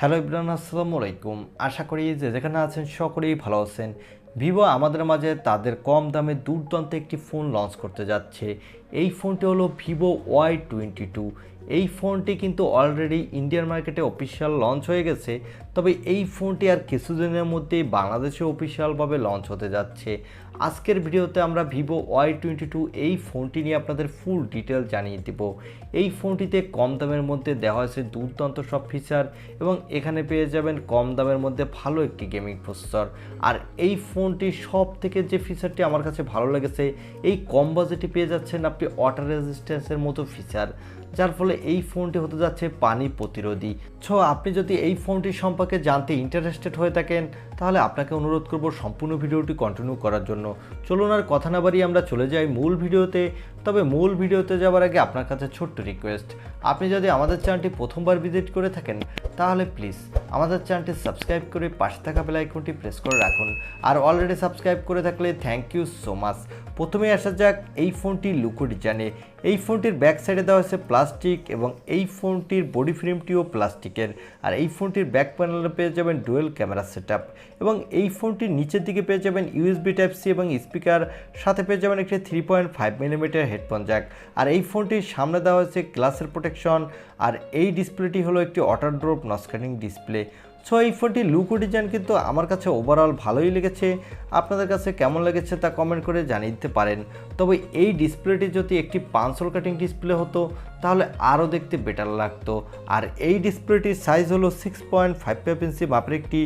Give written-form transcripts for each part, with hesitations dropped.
Hello Ibran, আসসালামু আলাইকুম। আশা করি যে যেখানে আছেন সকলেই ভালো আছেন। ভিভো আমাদের মাঝে তাদের কম দামে দুর্দান্ত একটি ফোন লঞ্চ করতে যাচ্ছে। এই ফোনটি হলো ভিভো Y22। এই ফোনটি কিন্তু অলরেডি ইন্ডিয়ান মার্কেটে অফিসিয়াল লঞ্চ হয়ে গেছে, তবে এই ফোনটি আর কিছুদিনের মধ্যেই বাংলাদেশে অফিসিয়ালভাবে লঞ্চ হতে যাচ্ছে। আজকের ভিডিওতে আমরা ভিভো Y22 এই ফোনটি নিয়ে আপনাদের ফুল ডিটেল জানিয়ে দেব। এই ফোনটিতে কম দামের মধ্যে দেওয়া হয়েছে দুর্দান্ত সব ফিচার এবং এখানে পেয়ে যাবেন কম দামের মধ্যে ভালো একটি গেমিং প্রসেসর। আর এই ফোনটি সব থেকে যে ফিচারটি আমার কাছে ভালো লেগেছে, এই কম বাজেটে পেয়ে যাচ্ছেন আপনি ওয়াটার রেজিস্ট্যান্সের মতো ফিচার, যার ফলে এই ফোনটি হতে যাচ্ছে পানি প্রতিরোধী। আপনি যদি এই ফোনটি সম্পর্কে জানতে ইন্টারেস্টেড হয়ে থাকেন তাহলে আপনাকে অনুরোধ করব সম্পূর্ণ ভিডিওটি কন্টিনিউ করার জন্য। চলুন আর কথা না বাড়িয়ে আমরা চলে যাই মূল ভিডিওতে। তবে মূল ভিডিওতে যাওয়ার আগে আপনার কাছে ছোট্ট রিকোয়েস্ট, আপনি যদি আমাদের চ্যানেলটি প্রথমবার ভিজিট করে থাকেন তাহলে প্লিজ আমাদের চ্যানেলটি সাবস্ক্রাইব করে পাশে থাকা বেল আইকনটি প্রেস করে রাখুন। আর অলরেডি সাবস্ক্রাইব করে থাকলে থ্যাংক ইউ সো মাচ। প্রথমে আসা যাক এই ফোনটির লুকো ডিজাইনে। এই ফোনটির ব্যাক সাইডে দেওয়া হয়েছে প্লাস্টিক এবং এই ফোনটির বডি ফ্রেমটিও প্লাস্টিকের। আর এই ফোনটির ব্যাক প্যানেলে পেয়ে যাবেন ডুয়েল ক্যামেরা সেটআপ এবং এই ফোনটির নিচের দিকে পেয়ে যাবেন ইউএসবি টাইপ সি এবং স্পিকার, সাথে পেয়ে যাবেন একটি 3.5 মিলিমিটার হেডফোন জ্যাক। আর এই ফোনটির সামনে দেওয়া হয়েছে গ্লাসের প্রোটেকশন। আর এই ডিসপ্লেটি হলো একটি ওয়াটার ড্রপ নস্ক্যানিং ডিসপ্লে। এই ফোনটির লুক ও ডিজাইন কিন্তু আমার কাছে ওভারঅল ভালোই লেগেছে। আপনাদের কাছে কেমন লেগেছে তা কমেন্ট করে জানিয়ে দিতে পারেন। তবে এই ডিসপ্লেটি যদি একটি পাঞ্চল কাটিং ডিসপ্লে হতো তাহলে আরও দেখতে বেটার লাগতো। আর এই ডিসপ্লেটির সাইজ হলো 6.55 ইঞ্চি মাপের একটি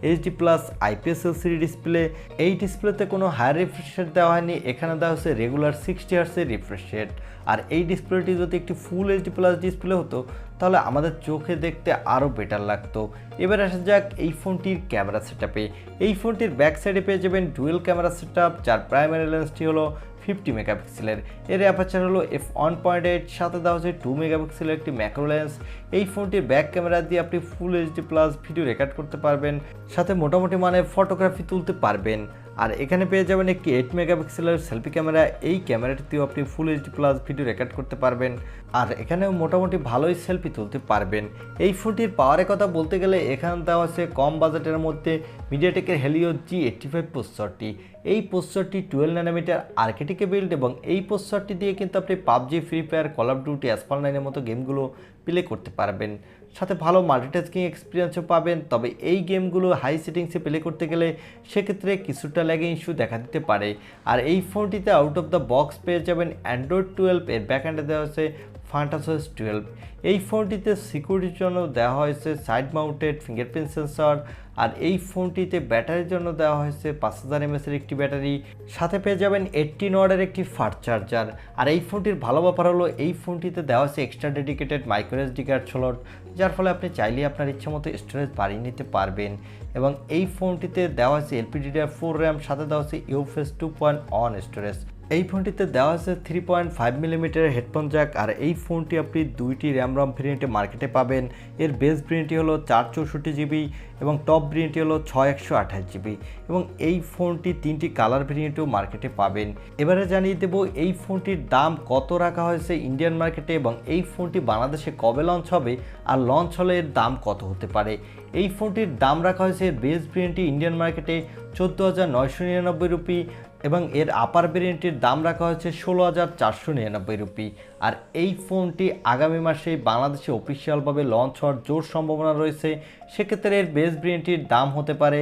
HD plus IPS LCD display. এই ডিসপ্লেতে কোনো হায়ার রিফ্রেশ রেট দেওয়া হয়নি, এখানে দেওয়া হচ্ছে রেগুলার 60 হার্টজের রিফ্রেশ রেট। আর এই ডিসপ্লেটি যদি একটি ফুল এইচডি প্লাস ডিসপ্লে হতো তাহলে আমাদের চোখে দেখতে আরও বেটার লাগতো। এবার আসা যাক এই ফোনটির ক্যামেরা সেটআপে। এই ফোনটির ব্যাক সাইডে পেয়ে যাবেন ডুয়েল ক্যামেরা সেটআপ, যার প্রাইমারি লেন্সটি হলো 50 মেগাপিক্সেলের। এর অ্যাপারচার হলো f1.8, সাথে দেওয়া হচ্ছে 2 মেগাপিক্সেলের একটি ম্যাক্রো লেন্স। এই ফোনটির ব্যাক ক্যামেরা দিয়ে আপনি full HD plus video record করতে পারবেন, সাথে মোটামুটি মানে ফটোগ্রাফি তুলতে পারবেন। আর এখানে পেয়ে যাবেন একটি 8 মেগাপিক্সেলের সেলফি ক্যামেরা। এই ক্যামেরাটিতেও আপনি full HD plus video record করতে পারবেন, আর এখানেও মোটামুটি ভালোই সেলফি তুলতে পারবেন। এই ফোনটির পাওয়ারের কথা বলতে গেলে এখানে দেওয়া আছে কম বাজেটের মধ্যে মিডিয়াটেকের হেলিও G85 প্রসেসরটি। এই প্রসেসরটি 12 ন্যানোমিটার আর্কিটেক্টে বিল্ড এবং এই প্রসেসরটি দিয়ে কিন্তু আপনি PUBG, free fire, call of duty, Asphalt 9 এর মতো গেমগুলো প্লে করতে পারবেন, সাথে ভালো মাল্টিটাস্কিং এক্সপিরিয়েন্সও পাবেন। তবে এই গেমগুলো হাই সেটিংসে প্লে করতে গেলে সেক্ষেত্রে কিছুটা ল্যাগিং ইস্যু দেখা দিতে পারে। আর এই ফোনটিতে আউট অফ দ্য বক্স পেয়ে যাবেন অ্যান্ড্রয়েড 12, এর ব্যাকএন্ডে দেওয়া হয়েছে ফান্টাসোস 12। এই ফোনটিতে সিকিউরিটির জন্য দেওয়া হয়েছে সাইড মাউন্টেড ফিঙ্গারপ্রিন্ট সেন্সর। আর এই ফোনটিতে ব্যাটারির জন্য দেওয়া হয়েছে 5000 mAh-এর একটি ব্যাটারি, সাথে পেয়ে যাবেন 18 ওয়াটের একটি ফাস্ট চার্জার। আর এই ফোনটির ভালো ব্যাপার হলো এই ফোনটিতে দেওয়া হয়েছে extra dedicated micro SD card slot, যার ফলে আপনি চাইলে আপনার ইচ্ছা মতো স্টোরেজ বাড়িয়ে নিতে পারবেন। এবং এই ফোনটিতে দেওয়া হয়েছে LPDDR4 র্যাম, সাথে দেওয়া হয়েছে UFS 2.1 স্টোরেজ। এই ফোনটিতে দেওয়া আছে 3.5 মিলিমিটারের হেডফোন জ্যাক। আর এই ফোনটি আপনি দুইটি র্যাম ভেরিয়েন্টে মার্কেটে পাবেন। এর বেস ভেরিয়েন্টটি হলো 464 জিবি এবং টপ ভেরিয়েন্টটি হলো 6128 জিবি এবং এই ফোনটি 3টি কালার ভেরিয়েন্টেও মার্কেটে পাবেন। এবারে জানিয়ে দেব এই ফোনটির দাম কত রাখা হয়েছে ইন্ডিয়ান মার্কেটে এবং এই ফোনটি বাংলাদেশে কবে লঞ্চ হবে আর লঞ্চ হলে এর দাম কত হতে পারে। এই ফোনটির দাম রাখা হয়েছে এর বেস ভেরিয়েন্টটি ইন্ডিয়ান মার্কেটে 14,999 রুপি এবং এর আপার ভেরিয়েন্টের দাম রাখা হয়েছে 16,499 রুপি। আর এই ফোনটি আগামী মাসে বাংলাদেশে অফিসিয়ালভাবে লঞ্চ হওয়ার জোর সম্ভাবনা রয়েছে। সেক্ষেত্রে এর বেস ভেরিয়েন্টটির দাম হতে পারে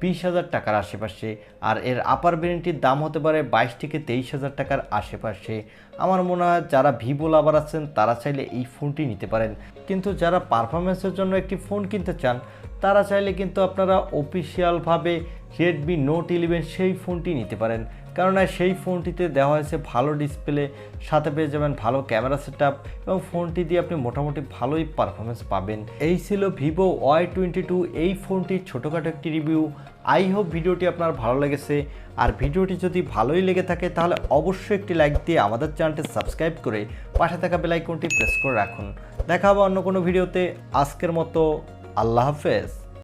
20,000 টাকার আশেপাশে, আর এর আপার ভেরিয়েন্টটির দাম হতে পারে 22 থেকে 23,000 টাকার আশেপাশে। আমার মনে হয় যারা ভিভো লাভার আছেন তারা চাইলে এই ফোনটি নিতে পারেন, কিন্তু যারা পারফরমেন্সের জন্য একটি ফোন কিনতে চান তারা চাইলে কিন্তু আপনারা অফিসিয়ালভাবে রেডমি নোট 11 সেই ফোনটি নিতে পারেন, কেননা সেই ফোনটিতে দেওয়া হয়েছে ভালো ডিসপ্লে, সাথে পেয়ে যাবেন ভালো ক্যামেরা সেটআপ এবং ফোনটি দিয়ে আপনি মোটামুটি ভালোই পারফরমেন্স পাবেন। এই ছিল ভিভো Y22 এই ফোনটির ছোটোখাটো একটি রিভিউ। আই হোপ ভিডিওটি আপনার ভালো লেগেছে। আর ভিডিওটি যদি ভালোই লেগে থাকে তাহলে অবশ্যই একটি লাইক দিয়ে আমাদের চ্যানেলটি সাবস্ক্রাইব করে পাশে থাকা বেল আইকনটি প্রেস করে রাখুন। দেখা হবে অন্য কোনো ভিডিওতে। আজকের মতো আল্লাহ হাফেজ।